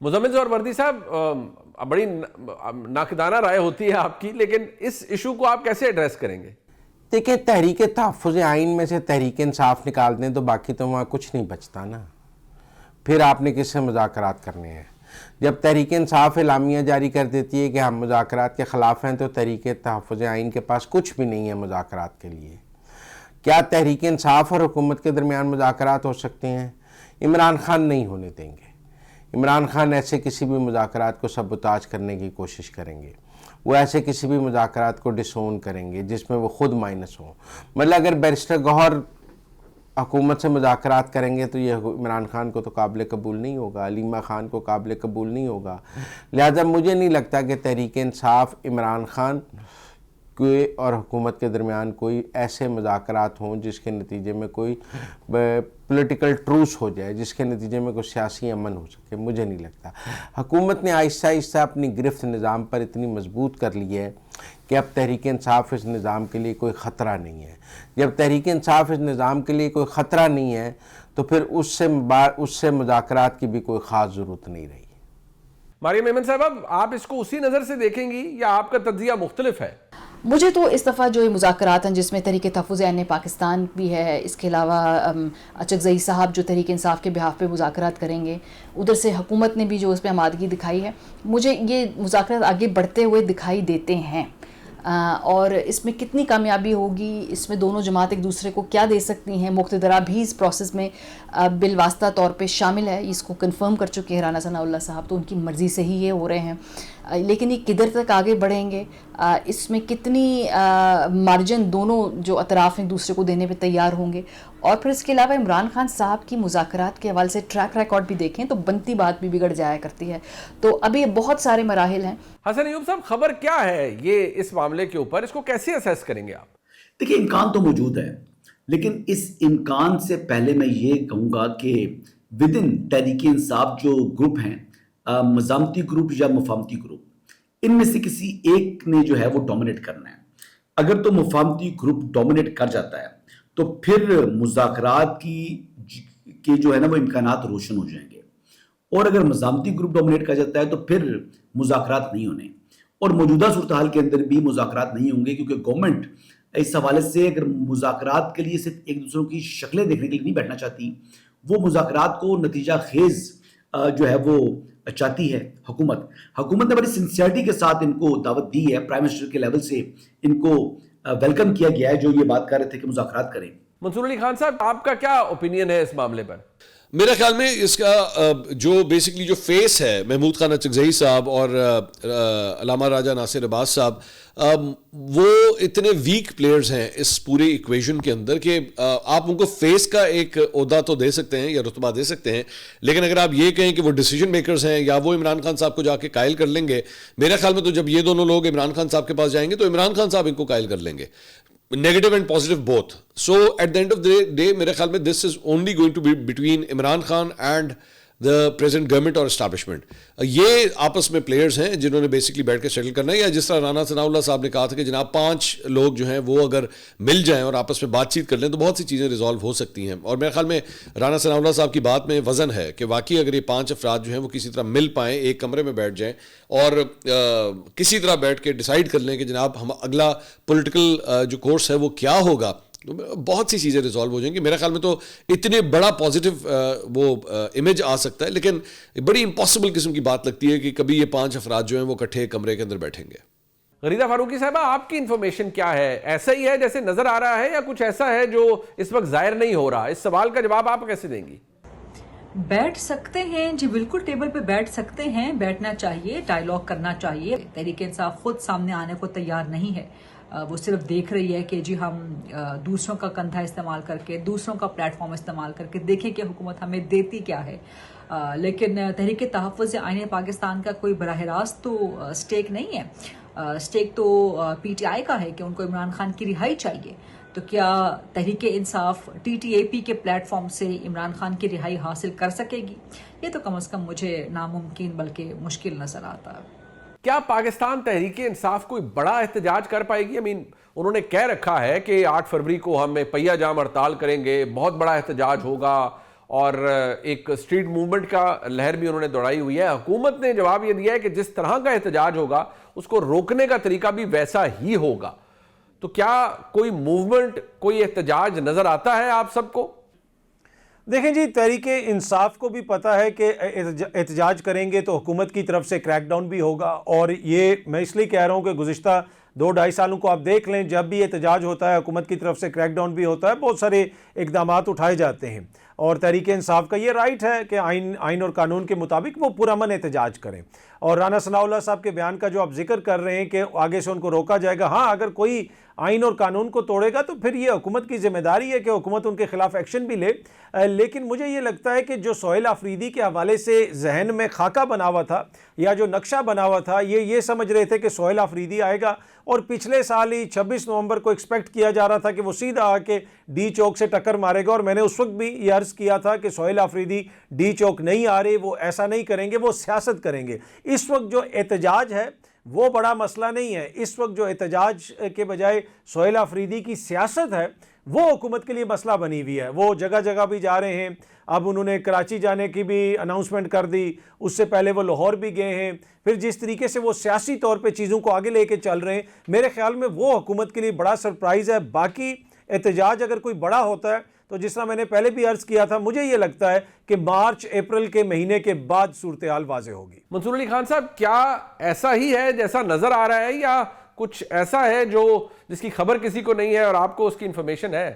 मुज़म्मिल और वर्दी साहब, बड़ी नाकदाना राय होती है आपकी, लेकिन इस इशू को आप कैसे एड्रेस करेंगे? देखिए, तहरीक तहफ़्फ़ुज़ आइन में से तहरीक इंसाफ निकाल दें तो बाकी तो वहाँ कुछ नहीं बचता ना। फिर आपने किससे मुज़ाकरात करने हैं? जब तहरीक इंसाफ एलामिया जारी कर देती है कि हम मुज़ाकरात के ख़िलाफ़ हैं, तो तहरीक तहफ़्फ़ुज़ आइन के पास कुछ भी नहीं है मुज़ाकरात के लिए। क्या तहरीक इंसाफ और हुकूमत के दरमियान मुज़ाकरात हो सकते हैं? इमरान खान नहीं होने देंगे। इमरान खान ऐसे किसी भी मुज़ाकरात को सबूताज करने की कोशिश करेंगे। वो ऐसे किसी भी मुज़ाकरात को डिसोन करेंगे जिसमें वो ख़ुद माइनस हों। मतलब अगर बैरिस्टर गौहर हुकूमत से मुज़ाकरात करेंगे तो ये इमरान खान को तो काबिल कबूल नहीं होगा, अलीमा खान को काबिल कबूल नहीं होगा। लिहाजा मुझे नहीं लगता कि तहरीक इंसाफ इमरान खान के और हुकूमत के दरमियान कोई ऐसे मुज़ाकरात हों जिसके नतीजे में कोई पॉलिटिकल ट्रूस हो जाए, जिसके नतीजे में कोई सियासी अमन हो सके। मुझे नहीं लगता। हुकूमत ने आहिस्ता आहिस्ता अपनी गिरफ्त निज़ाम पर इतनी मजबूत कर ली है कि अब तहरीक इंसाफ इस निज़ाम के लिए कोई ख़तरा नहीं है। जब तहरीक इंसाफ इस निज़ाम के लिए कोई ख़तरा नहीं है तो फिर उससे मुज़ाकरात की भी कोई ख़ास ज़रूरत नहीं रही। मारियम मेमन साहब, आप इसको उसी नज़र से देखेंगी या आपका तज्ज़िया मुख्तलिफ है? मुझे तो इस दफ़ा जो ये मुज़ाकरात हैं जिसमें तहरीक तहफ़्फ़ुज़ आइन पाकिस्तान भी है, इसके अलावा चकज़ई साहब जो तहरीक इंसाफ के बिहाफ पे मुज़ाकरात करेंगे, उधर से हुकूमत ने भी जो उस पर आमादगी दिखाई है, मुझे ये मुज़ाकरात आगे बढ़ते हुए दिखाई देते हैं। और इसमें कितनी कामयाबी होगी, इसमें दोनों जमात एक दूसरे को क्या दे सकती हैं, मुक़्तदरा भी इस प्रोसेस में बिलवास्ता तौर पे शामिल है, इसको कंफर्म कर चुके हैं राना सनाउल्लाह साहब, तो उनकी मर्ज़ी से ही ये हो रहे हैं। लेकिन ये किधर तक आगे बढ़ेंगे, इसमें कितनी मार्जिन दोनों जो अतराफ़ एक दूसरे को देने पे तैयार होंगे। और फिर इसके अलावा इमरान खान साहब की मुज़ाकरात के हवाले से ट्रैक रिकॉर्ड भी देखें तो बनती बात भी बिगड़ जाया करती है। तो अभी बहुत सारे मराहिल हैं। हसन अयूब साहब, खबर क्या है ये इस मामले के ऊपर, इसको कैसे असेस करेंगे आप? देखिए, इम्कान तो मौजूद है, लेकिन इस इम्कान से पहले मैं ये कहूँगा कि विद इन तहरीक इंसाफ जो ग्रुप हैं, मज़ामती ग्रुप या मुफाहमती ग्रुप, इनमें से किसी एक ने जो है वो डोमिनेट करना है। अगर तो मुफाहमती ग्रुप डोमिनेट कर जाता है तो फिर मुज़ाकरात की जो है ना वो इम्कानात रोशन हो जाएंगे, और अगर मज़ामती ग्रुप डोमिनेट कर जाता है तो फिर मुज़ाकरात नहीं होने, और मौजूदा सूरत हाल के अंदर भी मुज़ाकरात नहीं होंगे, क्योंकि गवर्नमेंट इस हवाले से अगर मुज़ाकरात के लिए सिर्फ एक दूसरों की शक्लें देखने के लिए नहीं बैठना चाहती, वो मुज़ाकरात को नतीजा खेज जो है वो चाहती है। हुकूमत ने बड़ी सिंसियरिटी के साथ इनको दावत दी है, प्राइम मिनिस्टर के लेवल से इनको वेलकम किया गया है, जो ये बात कर रहे थे कि मुज़ाकरात करें। मंसूर अली खान साहब, आपका क्या ओपिनियन है इस मामले पर? मेरे ख्याल में इसका जो बेसिकली जो फेस है महमूद खान चकज़ई साहब और अल्लामा राजा नासिर अब्बास साहब, वो इतने वीक प्लेयर्स हैं इस पूरे इक्वेशन के अंदर कि आप उनको फेस का एक ओहदा तो दे सकते हैं या रुतबा दे सकते हैं, लेकिन अगर आप ये कहें कि वो डिसीजन मेकर्स हैं या वो इमरान खान साहब को जाके कायल कर लेंगे, मेरे ख्याल में तो जब ये दोनों लोग इमरान खान साहब के पास जाएंगे तो इमरान खान साहब इनको कायल कर लेंगे, negative and positive both. So at the end of the day मेरे ख्याल में this is only going to be between Imran Khan and the present government और एस्टैब्लिशमेंट। ये आपस में प्लेयर्स हैं जिन्होंने बेसिकली बैठ के सेटल करना है, या जिस तरह राना सनाउल्लाह साहब ने कहा था कि जनाब 5 लोग जो हैं वो अगर मिल जाएं और आपस में बातचीत कर लें तो बहुत सी चीज़ें रिजॉल्व हो सकती हैं। और मेरे ख्याल में राना सनाउल्लाह साहब की बात में वज़न है कि वाकई अगर ये 5 अफराद जो हैं वो किसी तरह मिल पाएँ, एक कमरे में बैठ जाएँ और किसी तरह बैठ के डिसाइड कर लें कि जनाब हम अगला पॉलिटिकल जो कोर्स है वो क्या होगा, तो बहुत सी चीज़ें रिजॉल्व हो जाएंगी। मेरे ख्याल में तो इतने बड़ा पॉजिटिव वो इमेज आ सकता है, लेकिन बड़ी इम्पॉसिबल किस्म की बात लगती है कि कभी ये 5 अफराद जो हैं वो इकट्ठे कमरे के अंदर बैठेंगे। गरीदा फारूकी साहबा, आपकी इंफॉर्मेशन क्या है? ऐसा ही है जैसे नजर आ रहा है या कुछ ऐसा है जो इस वक्त जाहिर नहीं हो रहा? इस सवाल का जवाब आप कैसे देंगी? बैठ सकते हैं जी, बिल्कुल टेबल पे बैठ सकते हैं, बैठना चाहिए, डायलॉग करना चाहिए। तहरीक इंसाफ खुद सामने आने को तैयार नहीं है, वो सिर्फ देख रही है कि जी हम दूसरों का कंधा इस्तेमाल करके, दूसरों का प्लेटफॉर्म इस्तेमाल करके देखें कि हुकूमत हमें देती क्या है। लेकिन तहरीक तहफ़्फ़ुज़ आइन पाकिस्तान का कोई बराह रास्त तो स्टेक नहीं है। स्टेक तो PTI का है कि उनको इमरान खान की रिहाई चाहिए। तो क्या तहरीक इंसाफ TTAP के प्लेटफॉर्म से इमरान खान की रिहाई हासिल कर सकेगी? ये तो कम से कम मुझे नामुमकिन बल्कि मुश्किल नजर आता है। क्या पाकिस्तान तहरीक इंसाफ कोई बड़ा एहतजाज कर पाएगी? उन्होंने कह रखा है कि 8 फरवरी को हम पहिया जाम हड़ताल करेंगे, बहुत बड़ा एहतजाज होगा और एक स्ट्रीट मूवमेंट का लहर भी उन्होंने दौड़ाई हुई है। हुकूमत ने जवाब यह दिया है कि जिस तरह का एहतजाज होगा उसको रोकने का तरीका भी वैसा ही होगा। तो क्या कोई मूवमेंट, कोई एहतजाज नजर आता है आप सबको? देखें जी, तहरीके इंसाफ को भी पता है कि एहतजाज करेंगे तो हुकूमत की तरफ से क्रैकडाउन भी होगा। और ये मैं इसलिए कह रहा हूँ कि गुज़िश्ता 2-2.5 सालों को आप देख लें, जब भी एहतजाज होता है हुकूमत की तरफ से क्रैकडाउन भी होता है, बहुत सारे इकदामात उठाए जाते हैं। और तहरीक इंसाफ का ये राइट है कि आइन और कानून के मुताबिक वो पुरअमन एहतजाज करें। और राना सनाउल्लाह साहब के बयान का जो आप जिक्र कर रहे हैं कि आगे से उनको रोका जाएगा, हाँ, अगर कोई आइन और कानून को तोड़ेगा तो फिर ये हुकूमत की जिम्मेदारी है कि हुकूमत उनके खिलाफ एक्शन भी ले। लेकिन मुझे ये लगता है कि जो सोहेल आफरीदी के हवाले से जहन में खाका बना हुआ था या जो नक्शा बना हुआ था, ये समझ रहे थे कि सोहेल आफरीदी आएगा। और पिछले साल ही 26 नवंबर को एक्सपेक्ट किया जा रहा था कि वो सीधा आके डी चौक से टक्कर मारेगा। और मैंने उस वक्त भी ये अर्ज़ किया था कि सोहेल आफरीदी डी चौक नहीं आ रहे, वो ऐसा नहीं करेंगे, वो सियासत करेंगे। इस वक्त जो एहतजाज है वो बड़ा मसला नहीं है। इस वक्त जो एहतजाज के बजाय सोहेल आफरीदी की सियासत है वो हुकूमत के लिए मसला बनी हुई है। वो जगह जगह भी जा रहे हैं। अब उन्होंने कराची जाने की भी अनाउंसमेंट कर दी, उससे पहले वो लाहौर भी गए हैं। फिर जिस तरीके से वो सियासी तौर पे चीज़ों को आगे लेके चल रहे हैं, मेरे ख्याल में वो हुकूमत के लिए बड़ा सरप्राइज़ है। बाकी एहतजाज अगर कोई बड़ा होता है तो जिस तरह मैंने पहले भी अर्ज़ किया था, मुझे ये लगता है कि मार्च अप्रैल के महीने के बाद सूरत हाल वाज़ेह होगी। मंसूर अली खान साहब, क्या ऐसा ही है जैसा नजर आ रहा है या कुछ ऐसा है जो जिसकी खबर किसी को नहीं है और आपको उसकी इंफॉर्मेशन है?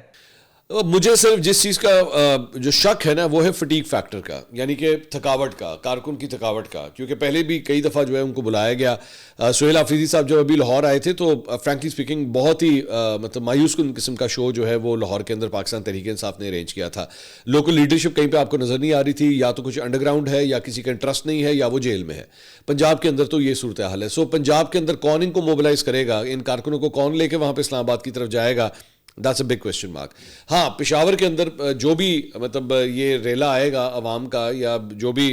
मुझे सिर्फ जिस चीज़ का जो शक है ना वो है फटीक फैक्टर का, यानी कि थकावट का, कारकुन की थकावट का। क्योंकि पहले भी कई दफ़ा जो है उनको बुलाया गया। सोहेल आफरीदी साहब जब अभी लाहौर आए थे तो फ्रैंकली स्पीकिंग बहुत ही मतलब मायूस कुन किस्म का शो जो है वो लाहौर के अंदर पाकिस्तान तहरीक इंसाफ ने अरेंज किया था। लोकल लीडरशिप कहीं पे आपको नज़र नहीं आ रही थी, या तो कुछ अंडरग्राउंड है या किसी का इंटरेस्ट नहीं है या वो जेल में है। पंजाब के अंदर तो ये सूरत हाल है। सो पंजाब के अंदर कौन इनको मोबिलाइज करेगा, इन कारकुनों को कौन लेके वहाँ पर इस्लामाबाद की तरफ जाएगा, that's a big question mark. हाँ, पेशावर के अंदर जो भी मतलब ये रेला आएगा अवाम का, या जो भी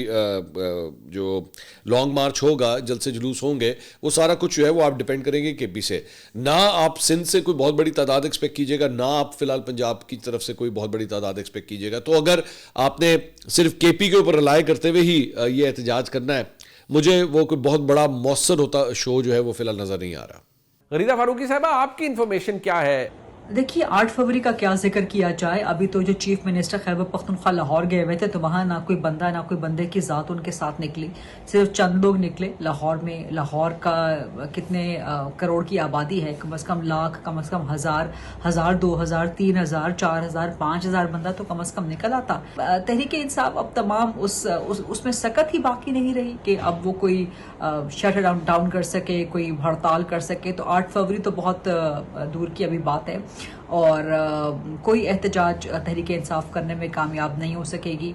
जो लॉन्ग मार्च होगा, जल्द से जुलूस होंगे, वो सारा कुछ जो है वो आप डिपेंड करेंगे केपी से। ना आप सिंध से कोई बहुत बड़ी तादाद एक्सपेक्ट कीजिएगा, ना आप फिलहाल पंजाब की तरफ से कोई बहुत बड़ी तादाद एक्सपेक्ट कीजिएगा। तो अगर आपने सिर्फ केपी के ऊपर रिलाय करते हुए ही ये एहतजाज करना है, मुझे वो कोई बहुत बड़ा मौसर होता शो जो है वो फिलहाल नज़र नहीं आ रहा। गरीदा फारूकी साहबा, आपकी इंफॉर्मेशन क्या है? देखिए, 8 फरवरी का क्या जिक्र किया जाए। अभी तो जो चीफ मिनिस्टर खैबर पख्तूनख्वा लाहौर गए हुए थे तो वहाँ ना कोई बंदा ना कोई बंदे की ज़ात उनके साथ निकली, सिर्फ चंद लोग निकले लाहौर में। लाहौर का कितने करोड़ की आबादी है, कम से कम लाख, कम से कम हज़ार, 2,000, 3,000, 4,000, 5,000 बंदा तो कम से कम निकल आता। तहरीक इंसाफ अब तमाम उसमें सकत ही बाकी नहीं रही कि अब वो कोई शट डाउन कर सके, कोई हड़ताल कर सके। तो 8 फरवरी तो बहुत दूर की अभी बात है और कोई एहतजाज तहरीक इंसाफ करने में कामयाब नहीं हो सकेगी।